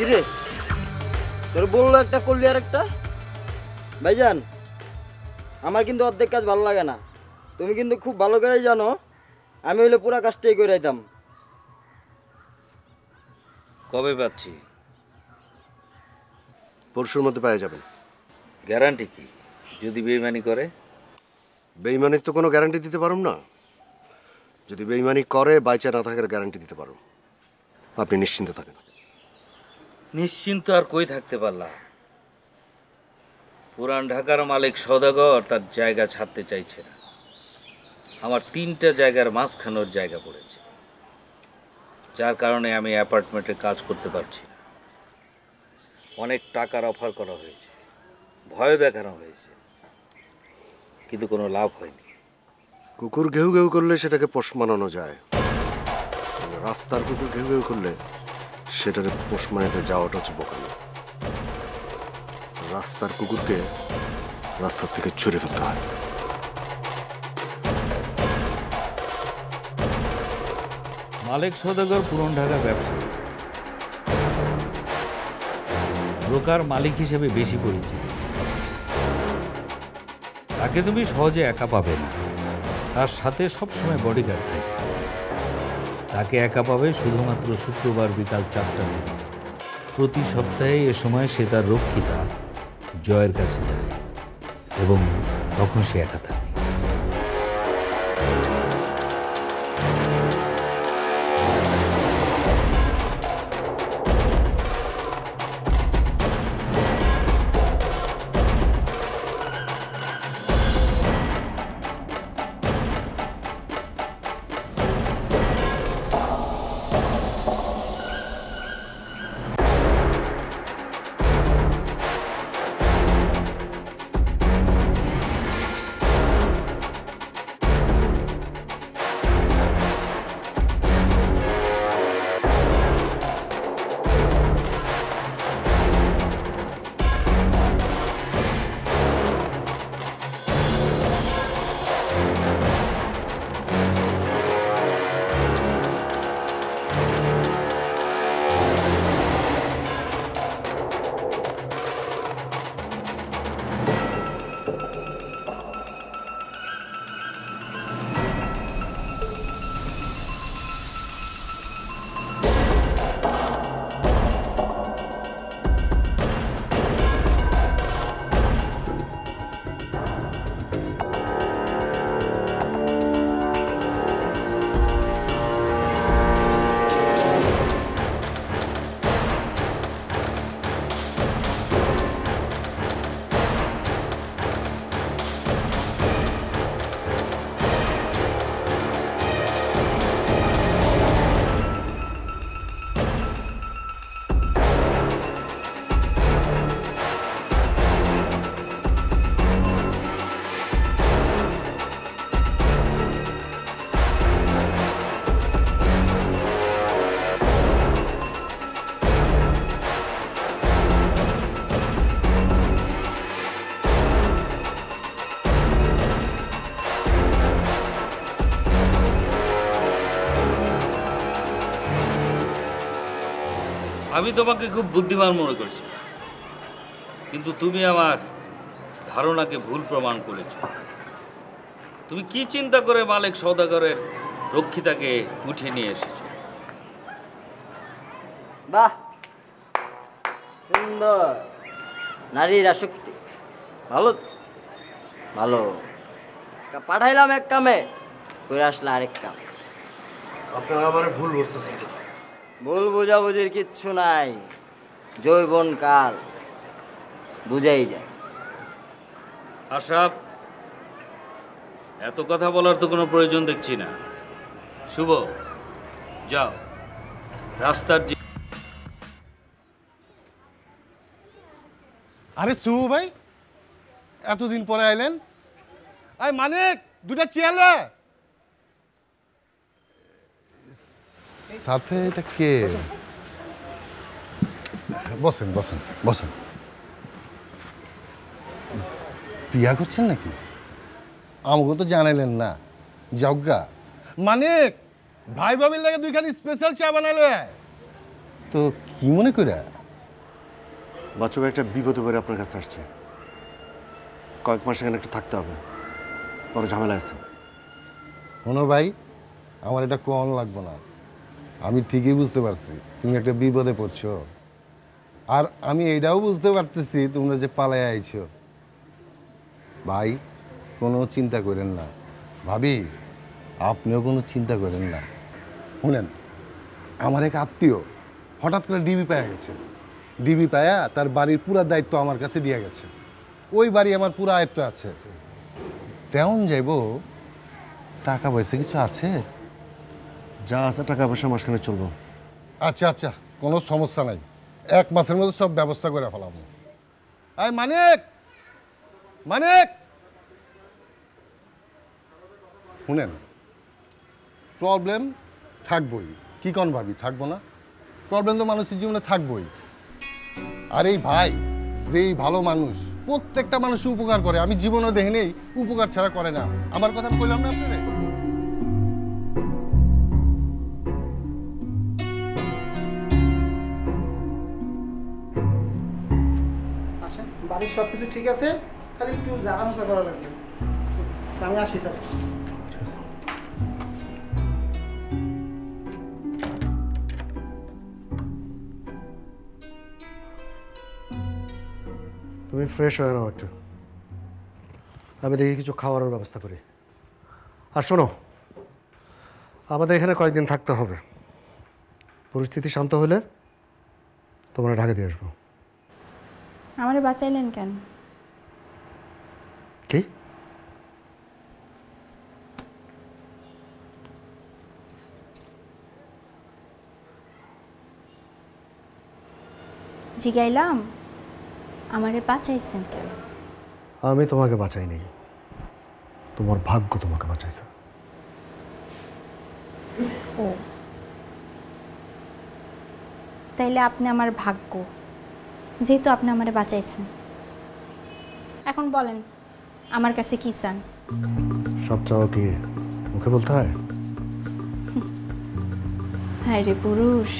কিরে তোর বললো একটা করলি আর একটা। ভাইজান আমার কিন্তু অর্ধেক কাজ ভালো লাগে না, তুমি কিন্তু খুব ভালো করেই জানো আমি হইলে পুরা কাজটাই করে দিতাম। কবে পাচ্ছি? পরশুর মধ্যে পেয়ে যাবেন। গ্যারান্টি কি যদি বেইমানি করে? বেইমানির তো কোনো গ্যারান্টি দিতে পারুম না। যদি বেইমানি করে বাইচা না থাকার গ্যারান্টি দিতে পারো। আপনি নিশ্চিন্ত থাকেন। নিশ্চিন্ত আর কই থাকতে পারলাম। পুরান ঢাকার মালিক সওদাগর তার জায়গা ছাড়তে চাইছে না। আমার 3টা জায়গার মাঝখানোর জায়গা পড়েছে, যার কারণে আমি অ্যাপার্টমেন্টে কাজ করতে পারছি না। অনেক টাকার অফার করা হয়েছে, ভয় দেখানো হয়েছে, কিন্তু কোনো লাভ হয়নি। কুকুর ঘেউ ঘেউ করলে সেটাকে পোষ মানানো যায়, রাস্তার কুকুর ঘেউ ঘেউ করলে সেটাকে পোষ মানাতে যাওয়াটা হচ্ছে বোকামি। রাস্তার কুকুরকে রাস্তার থেকে ছুঁড়ে ফেলতে হয়। মালিক সওদাগর পুরান ঢাকার ব্যবসায়ী, ব্রোকার মালিক হিসেবে বেশি পরিচিত। তাকে তুমি সহজে একা পাবে না, তার সাথে সবসময় বডিগার্ড থাকে। তাকে একা পাবে শুধুমাত্র শুক্রবার বিকাল 4টার দিকে। প্রতি সপ্তাহে এ সময় সে তার রক্ষিতা জয়ের কাছে যায় এবং তখন সে একা থাকে। আমি তোমাকে খুব বুদ্ধিমান মনে করছি, কিন্তু তুমি আমার ধারণাকে ভুল প্রমাণ করেছ। তুমি কি চিন্তা করে মালিক সওদাগরের রক্ষিতাকে উঠিয়ে নিয়ে এসেছো? বাহ, সুন্দর নারীর আসক্তি, ভালো তো ভালো। পাঠাইলাম এক কামে, করে আসলে আরেক কাম। আপনারা আমার ভুল বুঝতেছেন। ভুল বোঝাবুঝির কিচ্ছু নাই, যৌবন কাল বুঝাই যায়। আশরাফ, এত কথা বলার তো কোনো প্রয়োজন দেখছি না। শুভ, যাও রাস্তার যে। আরে শুভ ভাই, এতদিন পরে আইলেন। আই মানিক, দুটা চেয়ার লে। সাথে এটা কে? বসেন বসেন বসেন। বিয়া করছেন নাকি? আমাকে তো জানাইলেন না। যজ্ঞা মানিক, ভাই ভাবির লাগে দুইখানি স্পেশাল চা বানাইলো। তো কি মনে করে? বাচ্চু ভাই একটা বিপদে পড়ে আপনার কাছে আসছে, কয়েক মাস এখানে একটু থাকতে হবে, বড় ঝামেলা আছে। শোনো ভাই, আমার এটা কম লাগবে না, আমি ঠিকই বুঝতে পারছি তুমি একটা বিপদে পড়ছো, আর আমি এইটাও বুঝতে পারতেছি তোমরা যে পালায় আইছো। ভাই কোনো চিন্তা করেন না, ভাবি আপনিও কোনো চিন্তা করেন না। শুনেন, আমার এক আত্মীয় হঠাৎ করে ডিবি পাওয়া গেছে, ডিবি পায়া তার বাড়ির পুরা দায়িত্ব আমার কাছে দিয়ে গেছে, ওই বাড়ি আমার পুরো আয়ত্ত আছে। তেমন যাইব, টাকা পয়সা কিছু আছে? যা আছে টাকা পয়সা মাসখানে চলবো। আচ্ছা আচ্ছা, কোনো সমস্যা নাই, 1 মাসের মধ্যে সব ব্যবস্থা করে ফেলাম। এই মানিক, মানিক শুনেন, প্রবলেম থাকবই, কি কোন ভাবি থাকবো না? প্রবলেম তো মানুষের জীবনে থাকবই। আর এই ভাই যেই ভালো মানুষ, প্রত্যেকটা মানুষ উপকার করে, আমি জীবনও দেখি নেই উপকার ছাড়া করে না। আমার কথা কইলাম না আপনারে? আচ্ছা, বাড়ির সব কিছু ঠিক আছে, খালি একটু জায়গা মোছা করা লাগবে। আমি আসি স্যার। তুমি ফ্রেশ হয়ে নাও একটু, আমি দেখি কিছু খাওয়ার ব্যবস্থা করি। আর শোনো, আমাদের এখানে কয়েকদিন থাকতে হবে, পরিস্থিতি শান্ত হলে তোমরা ঢাকা দিয়ে আসবো। আমারে বাঁচাইলেন কেন? কি? জিগাইলাম আমারে বাঁচাইছেন কেন? আমি তোমাকে বাঁচাই নেই, তোমার ভাগ্য তোমাকে বাঁচাইছে। ও, তাইলে আপনি আমার ভাগ্য, যেহেতু আপনি আমারে বাঁচাইছেন। এখন বলেন আমার কাছে কি চান? সব চাও কি মুখে বলতে হয়? হায় রে পুরুষ।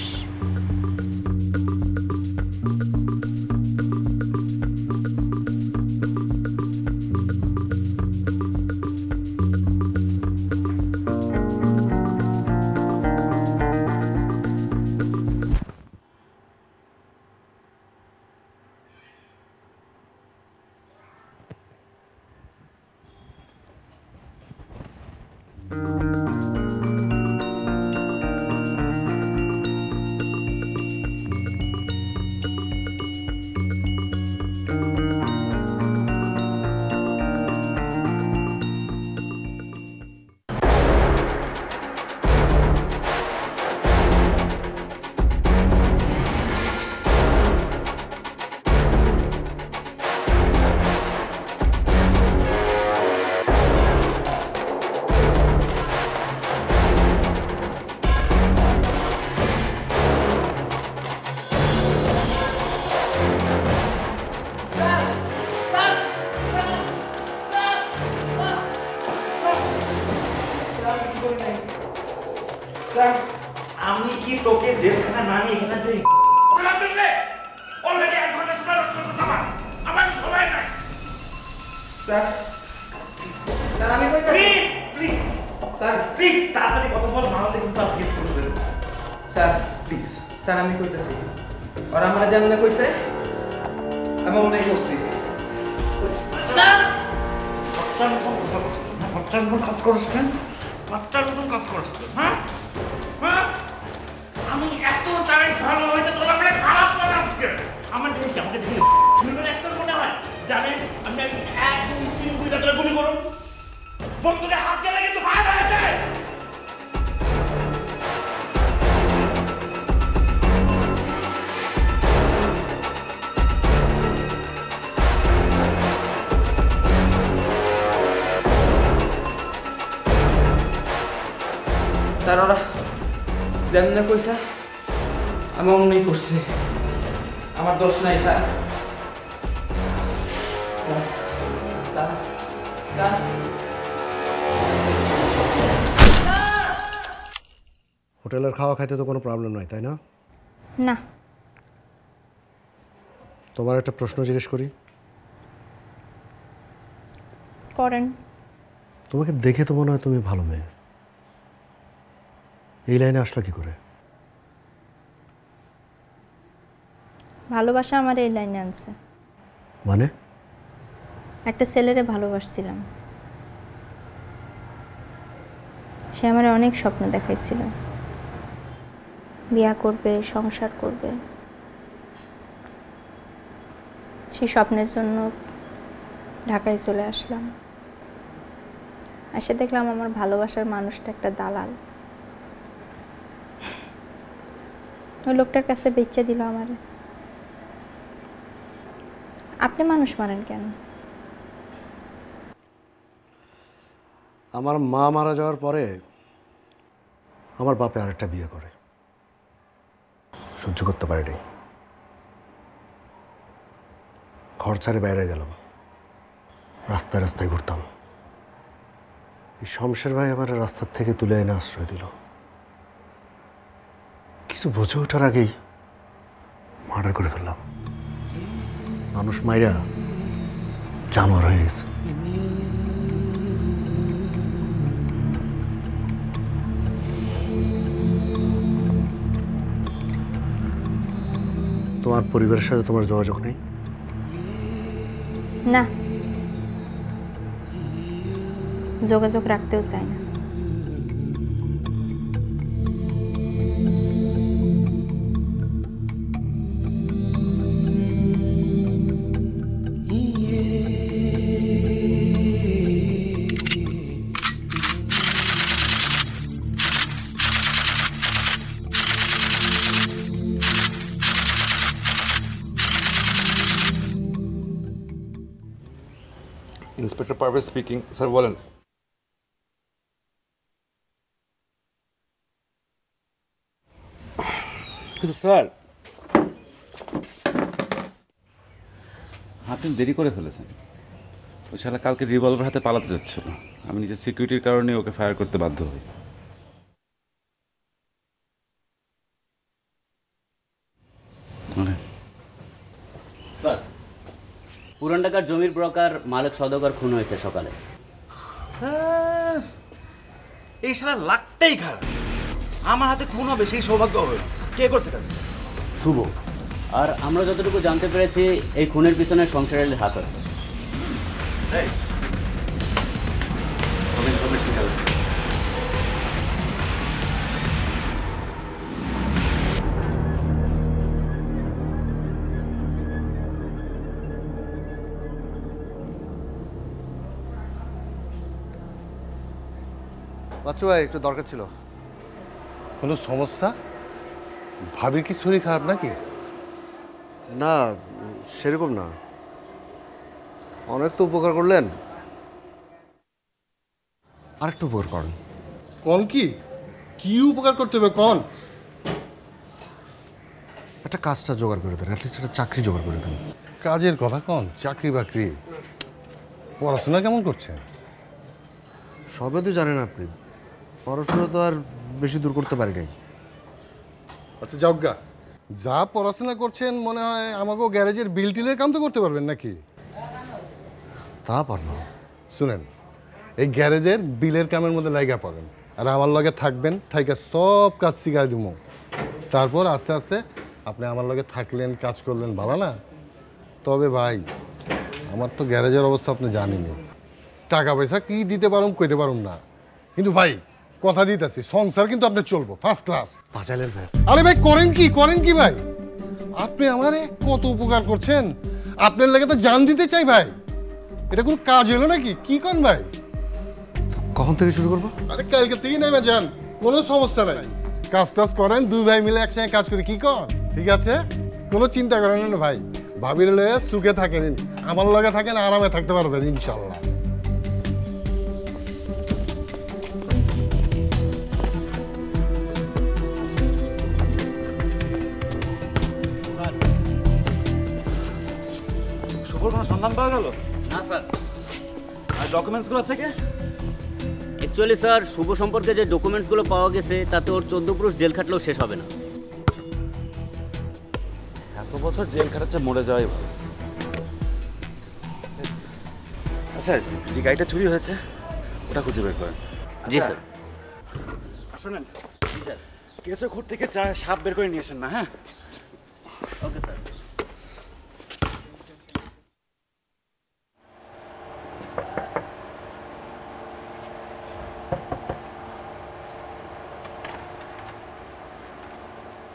আমি কি তোকে জেলখানা নামি এখানে যাই অলরেডি 1 ঘন্টা সময় নষ্ট করছিস আমার সময় নাই স্যার স্যার আমি কই প্লিজ প্লিজ স্যার প্লিজ তাড়াতাড়ি কথা বল, না হলে কিন্তু আপনি কেস করে দেবেন স্যার প্লিজ। স্যার আমি কইতাছি, আর আমরা যেমন কইছে আমি অন্যায় করছি। বাচ্চার মতন কাজ করিস কেন? বাচ্চার মতন কাজ করিস কেন? হ্যাঁ হ্যাঁ, আমি এত চাই ভালো হয়েছে তোর আমরা খারাপ করাস কেন? আমার দেখে আমাকে দেখে ফিল্মের অ্যাক্টর মনে হয়, জানেন আমি 1 2 3 2 করে গুলি করব, বন্ধুকে হাত গেলে কিন্তু ভাই হয়ে যায়। স্যার ওরা যেমন কইছে আমি অন্যায় করছি, আমার দোষ নাই স্যার। স্যার স্যার হোটেলের খাওয়া খাইতে তো কোনো প্রবলেম নাই, তাই না? না। তো তোমার একটা প্রশ্ন জিজ্ঞেস করি, করেন। তোমাকে দেখে তো মনে হয় তুমি ভালো মেয়ে, এই লাইনে আসলা কি করে? ভালোবাসা আমার এই লাইনে আনছে। মানে? একটা ছেলেরে ভালোবাসছিলাম, সে আমার অনেক স্বপ্ন দেখাইছিল, বিয়া করবে, সংসার করবে। সেই স্বপ্নের জন্য ঢাকায় চলে আসলাম। এসে দেখলাম আমার ভালোবাসার মানুষটা একটা দালাল। ওই লোকটার কাছে বেচে দিল আমারে। আপনি মানুষ মারেন কেন? আমার মা মারা যাওয়ার পরে আমার বাপে আরেকটা বিয়ে করে, সহ্য করতে পারিনি। ঘর ছাড়ে বাইরে গেলাম, রাস্তায় রাস্তায় ঘুরতাম। এই শমশের ভাই আমার রাস্তার থেকে তুলে এনে আশ্রয় দিল। কিছু বুঝে ওঠার আগেই মার্ডার করে ফেললাম। মানুষ মাইরা জানোয়ার হয়ে গেছে। তোমার পরিবারের সাথে তোমার যোগাযোগ নেই? না, যোগাযোগ রাখতেও চাই না। Inspector Parvez speaking. স্যার বলেন। কিন্তু স্যার, আপনি দেরি করে ফেলেছেন। ওই শালা কালকে রিভলভার হাতে পালাতে যাচ্ছিল। আমি নিজের সিকিউরিটির কারণে ওকে ফায়ার করতে বাধ্য হই। স্যার, পুরান ঢাকার জমির ব্রোকার মালিক সওদাগর খুন হয়েছে সকালে। এই শালা লাখটাই খারাপ, আমার হাতে খুন হবে সেই সৌভাগ্য হবে। কে করছে কাজটা? শুভ। আর আমরা যতটুকু জানতে পেরেছি এই খুনের পিছনে সংসারের হাত আছে। বাচ্চু ভাই, একটু দরকার ছিল। কোনো সমস্যা? ভাবির কি শরীর খারাপ নাকি? না, সেরকম না। অনেক তো উপকার করলেন, আরেকটু উপকার করেন। কোন কি কি উপকার করতে হবে কোন? একটা কাজটা জোগাড় করে দেন, অ্যাটলিস্ট একটা চাকরি জোগাড় করে দেন। কাজের কথা কোন? চাকরি বাকরি? পড়াশোনা কেমন করছেন? সবে তো জানেন আপনি, পড়াশোনা তো আর বেশি দূর করতে পারি নাই। আচ্ছা যজ্ঞা, যা পড়াশোনা করছেন মনে হয় আমাকেও গ্যারেজের বিল টিলের কাম তো করতে পারবেন নাকি? তা পারবো। শুনেন, এই গ্যারেজের বিলের কামের মধ্যে লাইগা পড়েন, আর আমার লগে থাকবেন, থাইকা সব কাজ শিখাই দিব। তারপর আস্তে আস্তে আপনি আমার লগে থাকলেন, কাজ করলেন, ভালো না? তবে ভাই, আমার তো গ্যারেজের অবস্থা আপনি জানেনই। টাকা পয়সা কি দিতে পারুম কইতে পারুম না, কিন্তু ভাই কথা দিতেছি, সংসার কিন্তু আপনি চলবো ফার্স্ট ক্লাস। বাঁচালেন ভাই। আরে ভাই করেন কি ভাই? আপনি আমারে কত উপকার করছেন, আপনার লাগে তো জান দিতে চাই ভাই। এটা কোনো কাজ হলো নাকি? কি করেন ভাই? কখন থেকে শুরু করবো? আরে কালকে থেকেই নেমে যান, কোনো সমস্যা নাই। কাজ টাজ করেন, দুই ভাই মিলে একসঙ্গে কাজ করি, কি কর? ঠিক আছে, কোনো চিন্তা করেন না ভাই। ভাবির লয়ে সুখে থাকেন, আমার লগে থাকেন, আরামে থাকতে পারবেন ইনশাল্লাহ। শুভর কোনো সন্ধান পাওয়া গেল? না স্যার। আর ডকুমেন্টসগুলো থেকে? অ্যাকচুয়ালি স্যার, শুভ সম্পর্কে যে ডকুমেন্টসগুলো পাওয়া গেছে তাতে ওর 14 পুরুষ জেল খাটলেও শেষ হবে না। এত বছর জেল খাটাচ্ছে, মরে যাওয়াই ভালো। আচ্ছা, যে গাড়িটা চুরি হয়েছে ওটা খুঁজে বের করেন। জি স্যার। শোনেন, কেঁচো খুঁট থেকে সাপ বের করে নিয়ে আসেন না। হ্যাঁ, ওকে স্যার।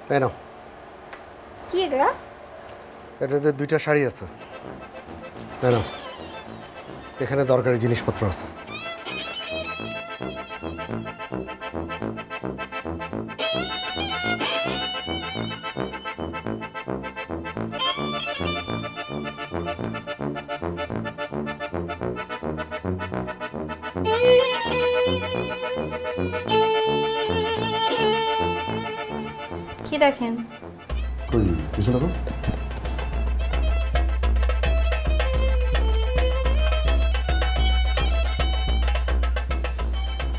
তাই না? কি এটা? এটাতে 2টা শাড়ি আছে। তাই না? এখানে দরকারি জিনিসপত্র আছে। কি দেখেন? কিছু দেখো।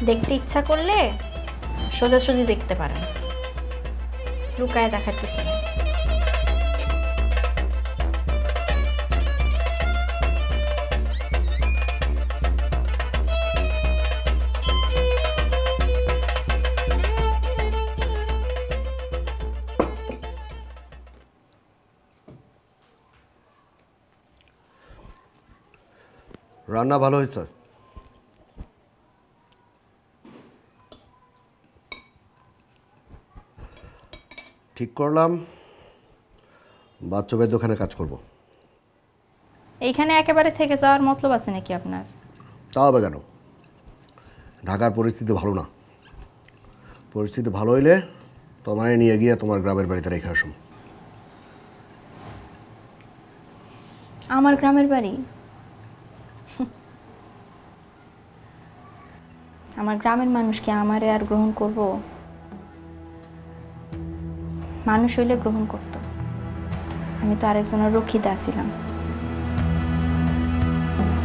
দেখতে ইচ্ছা করলে সোজাসুজি দেখতে পারেন, লুকায় দেখার কিছু নেই। রান্না ভালো হয়েছে। ঠিক করলাম, বাচ্চাদের দোকানে কাজ করব। এইখানে একেবারে থেকে যাওয়ার মতলব আছে নাকি আপনার? তা হবে কেন? ঢাকার পরিস্থিতি ভালো না। পরিস্থিতি ভালো হইলে তোমায় নিয়ে গিয়ে তোমার গ্রামের বাড়িতে রেখে আসুন। আমার গ্রামের বাড়ি? আমার গ্রামের মানুষ কি আমারে আর গ্রহণ করব? মানুষ হইলে গ্রহণ করত। আমি তো আরেকজনের রক্ষিতা ছিলাম।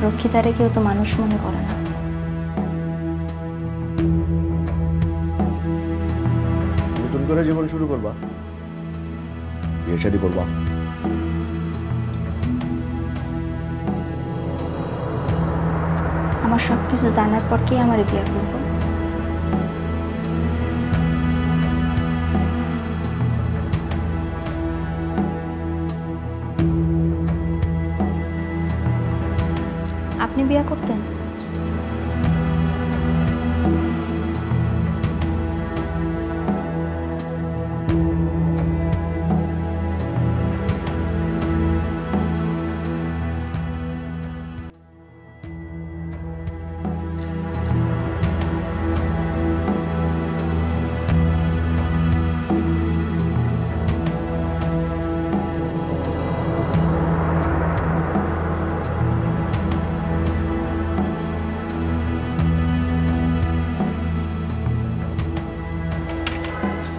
রক্ষিতারে কেউ তো মানুষ মনে করে না। নতুন করে জীবন শুরু করবা, বিয়ে শাদী করবা। আমার সবকিছু জানার পর কে আমার বিয়ে করবো? আপনি বিয়ে করতেন?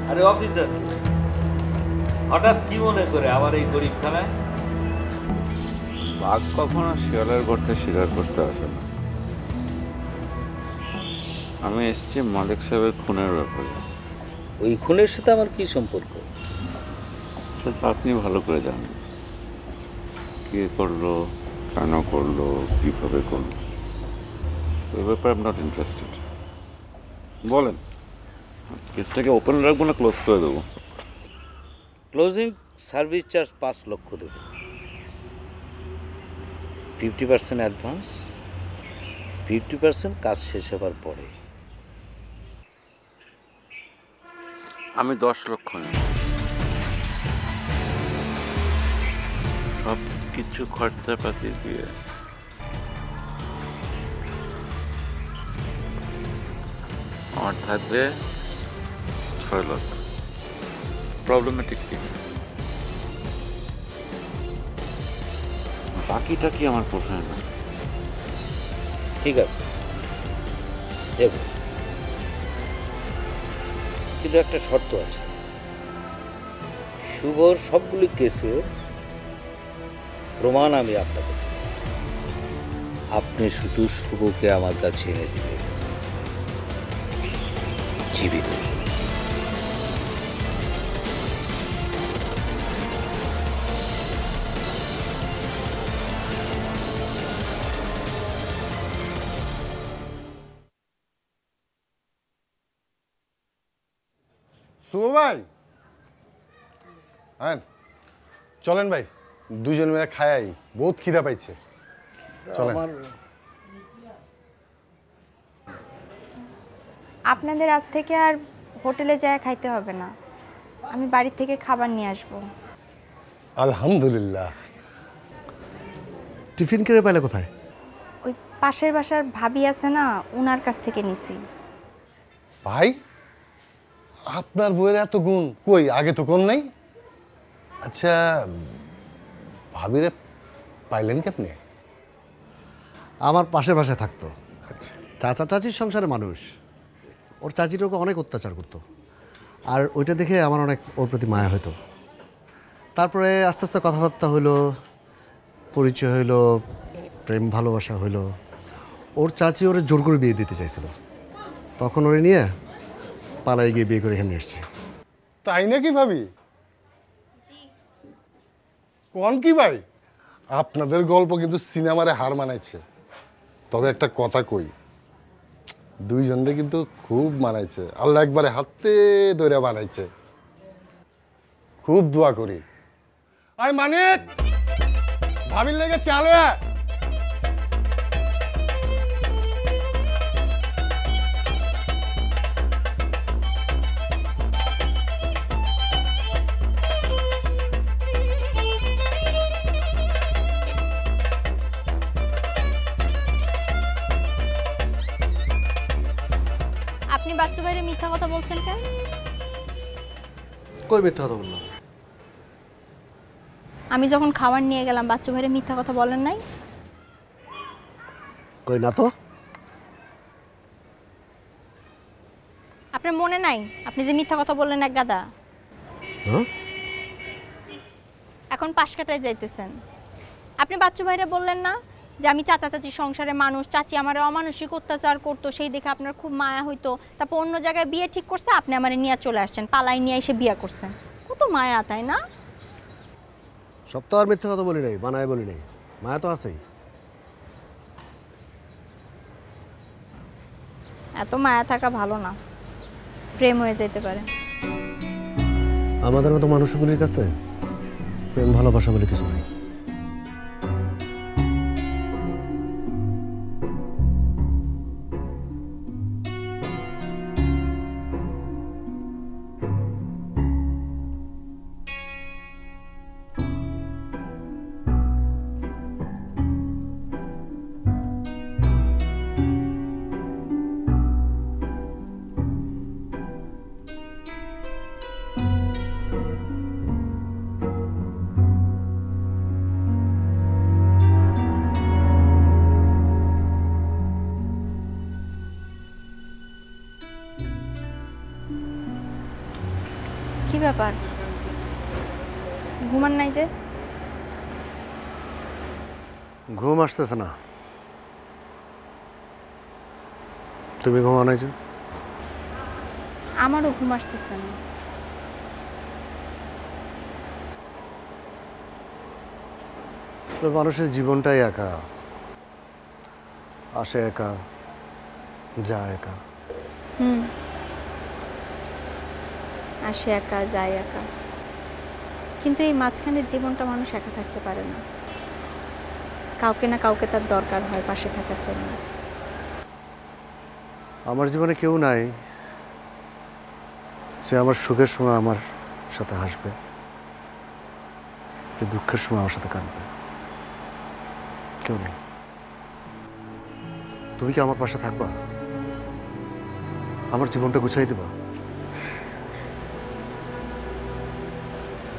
আরে অফিসার, হঠাৎ কি মনে করে আমার এই গরিবখানায়? বাঘ কখনো শিয়ালের গর্তে শিকার করতে আসে না। আমি এসেছি মালিক সাহেবের খুনের ব্যাপারে। ওই খুনের সাথে আমার কি সম্পর্ক? সেটা আপনি ভালো করে জানেন। কে করলো, কেন করলো, কীভাবে করলো, ওই ব্যাপারে আই এম নট ইন্টারেস্টেড। বলেন, কেসটাকে ওপেন রাখবো না ক্লোজ করে দেবো? ক্লোজিং সার্ভিস চার্জ 5 লক্ষ দেব, 50% অ্যাডভান্স, 50% কাজ শেষ হবার পরে। আমি 10 লক্ষ নেব। সব কিছু খরচাপাতি দিয়ে আমার থাকবে 6 লক্ষ। প্রবলেমেটিক কেস, বাকিটা কি আমার পোষায় না। ঠিক আছে দেব, কিন্তু একটা শর্ত আছে। শুভর সবগুলি কেসের প্রমাণ আমি আপনাকে দেব। আপনি শুধু শুভকে আমার কাছে এনে দিবেন জীবিত। শুভ ভাই, হ্যাঁ চলেন ভাই, দুজন মিলে খাই, বহুত খিদা পাইছে। চলেন। আপনাদের আজ থেকে আর হোটেলে যায় খাইতে হবে না, আমি বাড়ি থেকে খাবার নিয়ে আসবো। আলহামদুলিল্লাহ। টিফিন কিনে পাইলে কোথায়? ওই পাশের বাসার ভাবি আছে না, ওনার কাছ থেকে নিছি। ভাই, আপনার বইয়ের এত গুণ কই, আগে তো কোন নাই? আচ্ছা, ভাবিরে পাইলেন কেমনে? আমার পাশে পাশে থাকতো। আচ্ছা, চাচা চাচির সংসারে মানুষ, ওর চাচির ওকে অনেক অত্যাচার করতো, আর ওইটা দেখে আমার অনেক ওর প্রতি মায়া হতো। তারপরে আস্তে আস্তে কথাবার্তা হইলো, পরিচয় হইলো, প্রেম ভালোবাসা হইলো। ওর চাচি ওরে জোর করে বিয়ে দিতে চাইছিল, তখন ওরে নিয়ে পালাই গিয়ে বিয়ে করে এখানে এসছি। তাই নাকি ভাবি? কোন কি ভাই, আপনাদের গল্প কিন্তু সিনেমারে হার মানাইছে। তবে একটা কথা কই, দুইজনরে কিন্তু খুব মানাইছে, আল্লাহ একবারে হাতে ধরে বানাইছে। খুব দোয়া করি। আই মানিক, ভাবির লেগে চালো। আপনি বাচ্চু ভাইরে মিথ্যা কথা বলছেন কেন? কই মিথ্যা কথা বললাম? আমি যখন খাবার নিয়ে গেলাম বাচ্চু ভাইরে মিথ্যা কথা বলেন নাই? কই না তো। আপনার মনে নাই আপনি যে মিথ্যা কথা বললেন এক গাদা? এখন পাশ কাটায় যাইতেছেন। আপনি বাচ্চু ভাইরে বললেন না যে আমি চাচা চাচির সংসারে মানুষ, চাচি আমার অমানসিক অত্যাচার করতো, সেই দেখে আপনার খুব মায়া হইতো, তারপর অন্য জায়গায় বিয়ে ঠিক করছে, আপনি আমার নিয়ে চলে আসছেন, পালাই নিয়ে এসে বিয়ে করছেন। কত মায়া, তাই না? সব তো আর মিথ্যা কথা বলি নাই, বানায় বলি নাই, মায়া তো আছেই। এত মায়া থাকা ভালো না, প্রেম হয়ে যেতে পারে। আমাদের মতো মানুষগুলির কাছে প্রেম ভালোবাসা বলে কিছু নেই। কি ব্যাপার, ঘুমান নাই যে? ঘুম আসতেছে না। তুমি ঘুমাও নাই যে? আমারও ঘুম আসতেছে না। মানুষের জীবনটাই একা, আসে একা, যায় একা। আসে একা, যায় একা, কিন্তু এই মাঝখানের জীবনটা মানুষ একা থাকতে পারে না। কাউকে না কাউকে তার দরকার হয় পাশে থাকার জন্য। আমার জীবনে কেউ নাই যে আমার সুখের সময় আমার সাথে হাসবে, যে দুঃখের সময় আমার সাথে কাঁদবে। কেউ নেই। তুমি কি আমার পাশে থাকবা? আমার জীবনটা গুছাই দিবা?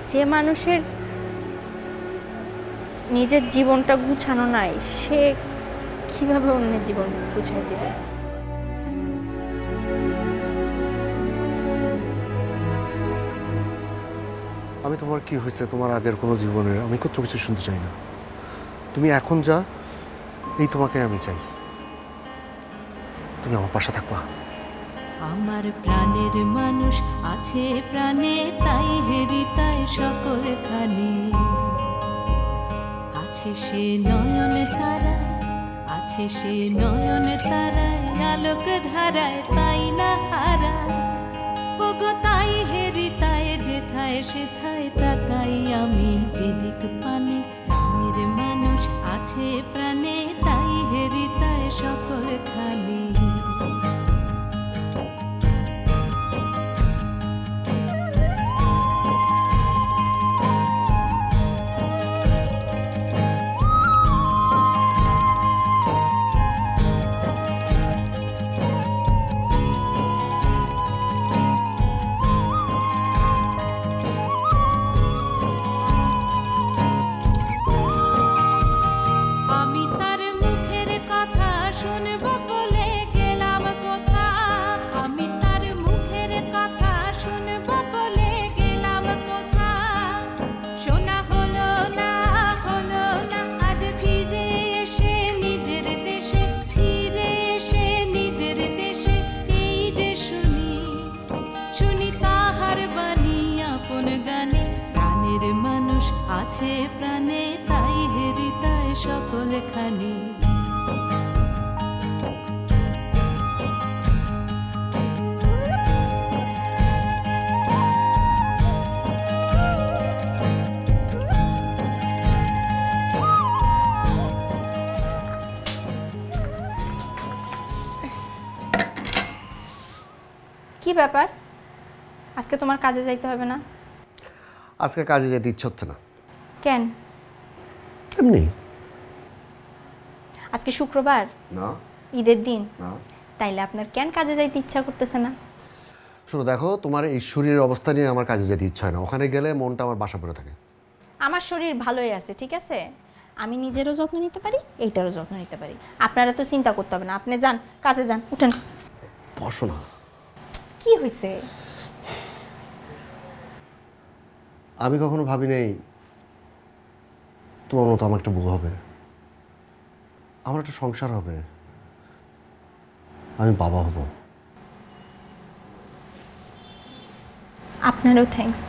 যে মানুষের নিজের জীবনটা গুছানো নাই, সে কিভাবে অন্যের জীবন গুছাই দিবে? আমি তোমার কি হয়েছে, তোমার আগের কোনো জীবনের আমি কত কিছু শুনতে চাই না। তুমি এখন যা, এই তোমাকে আমি চাই। তুমি আমার পাশে থাকবা। আমার প্রাণের মানুষ আছে প্রাণে, তাই হেরি তাই সকলখানে আছে সে নয়ন তারায়, আছে সে নয়ন তারায়, আলোক ধারায় তাই না হারায়, ওগো তাই হেরি সেথায় সেথায় তাকাই আমি যেদিক পানে, প্রাণের মানুষ আছে প্রাণে, তাই হেরি তাই সকল খানি। আমি তার মুখের কথা শুনবো বলে গেলাম কোথা, আমি তার মুখের কথা শুনবো বলে গেলাম কোথা, শোনা হলো না আজ ফিরে এসে নিজের দেশে, ফিরে এসে নিজের দেশে, এই যে শুনি তাহার বাণী আপন গানে, প্রাণের মানুষ আছে প্রাণে, তাই হেরি তাই সকল খানি। কি ব্যাপার, আজকে তোমার কাজে যাইতে হবে না? আজকে কাজে যেতে ইচ্ছে হচ্ছে না। কেন? এমনি। আজকে শুক্রবার না, ঈদের দিন, না। তাইলে আপনার কেন কাজে যাইতে ইচ্ছা করতেছে না? শুনো দেখো, তোমার এই শরীরের অবস্থা নিয়ে আমার কাজে যেতে ইচ্ছা হয় না। ওখানে গেলে মনটা আমার বাসা পড়ে থাকে। আমার শরীর ভালোই আছে, ঠিক আছে, আমি নিজেরও যত্ন নিতে পারি, এইটারও যত্ন নিতে পারি। আপনারা তো চিন্তা করতে হবে না, আপনি যান, কাজে যান, উঠেন। বসো না। কি হয়েছে? আমি কখনো ভাবি নাই তোমার মতো আমার একটা বউ হবে, আমার একটা সংসার হবে, আমি বাবা হব। আপনারও থ্যাঙ্কস।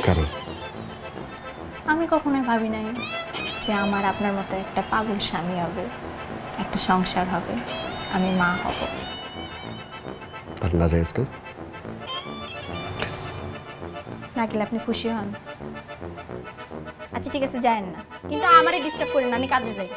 কেন? আমি কখনোই ভাবি নাই যে আমার আপনার মতো একটা পাগল স্বামী হবে, একটা সংসার হবে, আমি মা হব। তার না যায় না গেলে আপনি খুশি হন? আচ্ছা ঠিক আছে, যায়েন না, কিন্তু আমারই ডিস্টার্ব করেন, আমি কাজে যাই।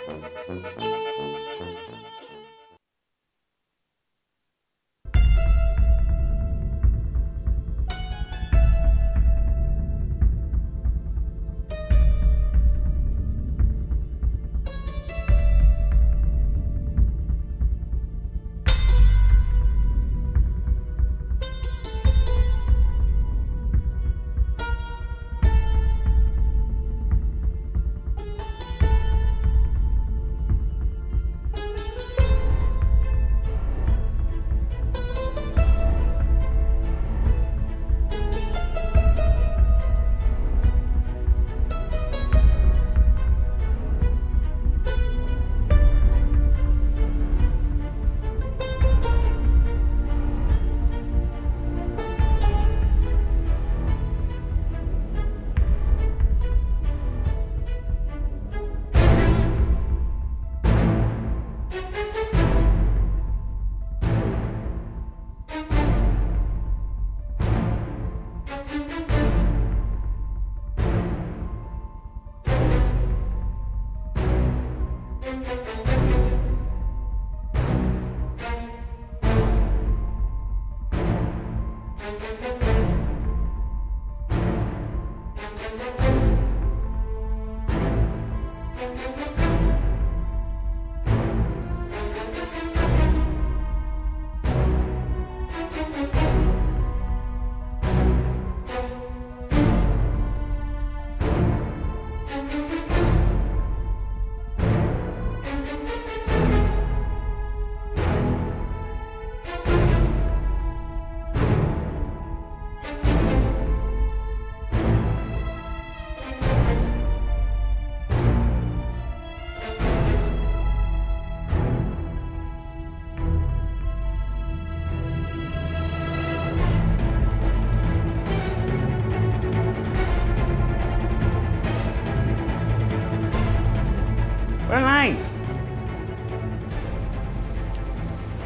নাই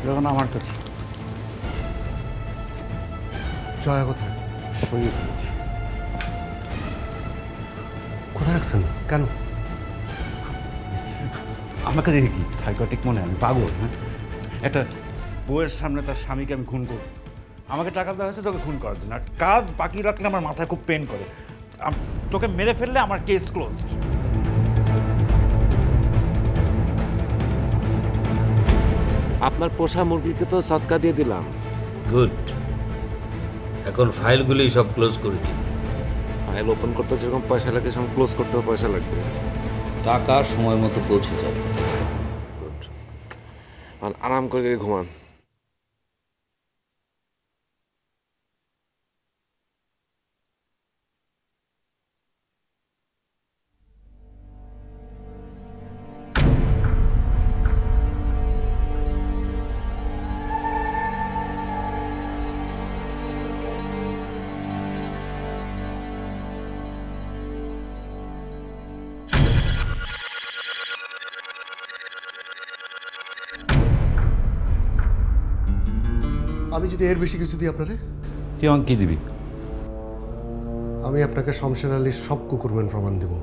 যখন আমার কাছে জয়া কোথায়? সরিয়ে ফেলেছি। কোথায় রাখছেন? কেন? আমাকে দেখে কি সাইকোটিক মনে? আমি পাগল? হ্যাঁ, একটা বউয়ের সামনে তার স্বামীকে আমি খুন করব? আমাকে টাকা দেওয়া হয়েছে তোকে খুন করার জন্য, আর কাজ বাকি রাখলে আমার মাথায় খুব পেন করে। তোকে মেরে ফেললে আমার কেস ক্লোজড। আপনার পোষা মুরগিকে তো সৎকা দিয়ে দিলাম। গুড, এখন ফাইলগুলি সব ক্লোজ করে দিন। ফাইল ওপেন করতে যেরকম পয়সা লাগে সেরকম ক্লোজ করতেও পয়সা লাগবে। টাকা সময় মতো পৌঁছে যাবে। গুড, আর আরাম করে ঘুমান। আমি যদি এর বেশি কিছু দিই আপনারে? তুই আমাকে কি দিবি? আমি আপনাকে শমশের আলীর সব কুকুরম্যান প্রমাণ দেব।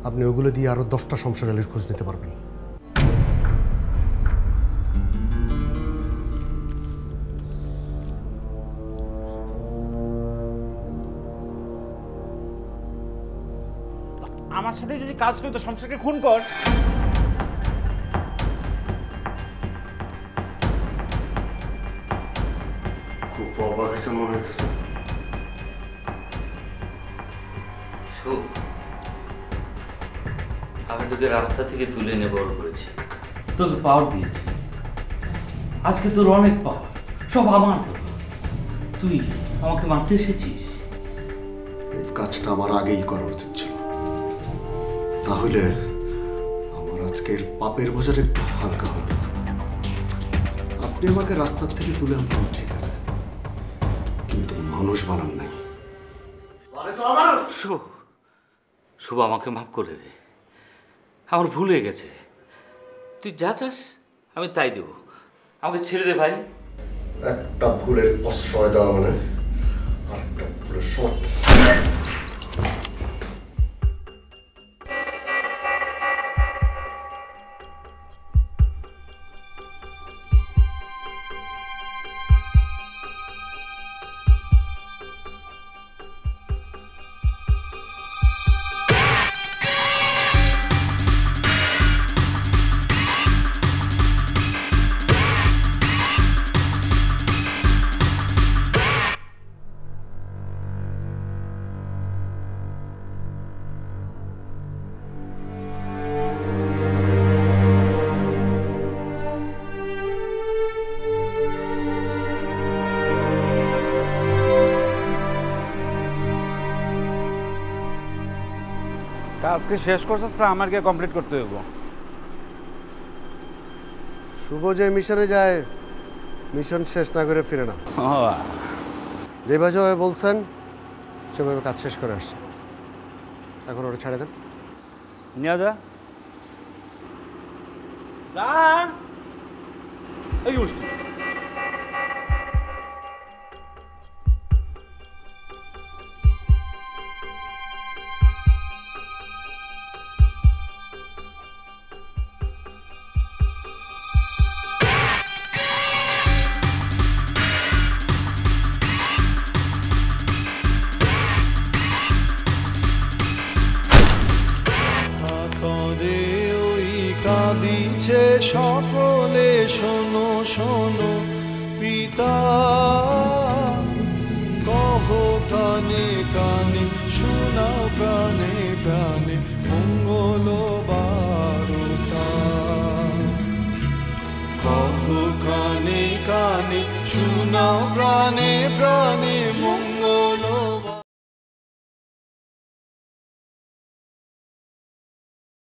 আপনি ওগুলো দিয়ে আরো 10টা শমশের আলীর খোঁজ নিতে পারবেন। আমার সাথে যদি কাজ করি তো শমশেরকে খুন কর। খুব অবাক হয়েছে মনে হইতেছে। আমি তোকে রাস্তা থেকে তুলে এনে বড় করেছি, তোকে পাওয়ার দিয়েছি। আজকে তোর অনেক পাওয়ার, সব আমার তো। তুই আমাকে মারতে এসেছিস। এই কাজটা আমার আগেই করা উচিত ছিল, তাহলে আমার আজকের পাপের বোঝাটা একটু হালকা হতো। আপনি আমাকে রাস্তার থেকে তুলে আনছেন ঠিক আছে, কিন্তু মানুষ বানান নাই। শুভ, আমাকে মাফ করে দে, আমার ভুল হয়ে গেছে। তুই যা চাস আমি তাই দেব, আমাকে ছেড়ে দে ভাই। একটা ভুলের প্রশ্রয় দেওয়া মানে আরেকটা ভুলের সব। আজকে শেষ করছিস না আমার গিয়ে কমপ্লিট করতে হইব। শুভ যে মিশনে যায়, মিশন শেষ না করে ফিরে না। যেভাবে বলছেন সেভাবে কাজ শেষ করে আসছে। এখন ওটা ছেড়ে দেন। নিয়ে যা। এই মুশকিল। কাঁদিছে সকলে, শোনো শোনো পিতা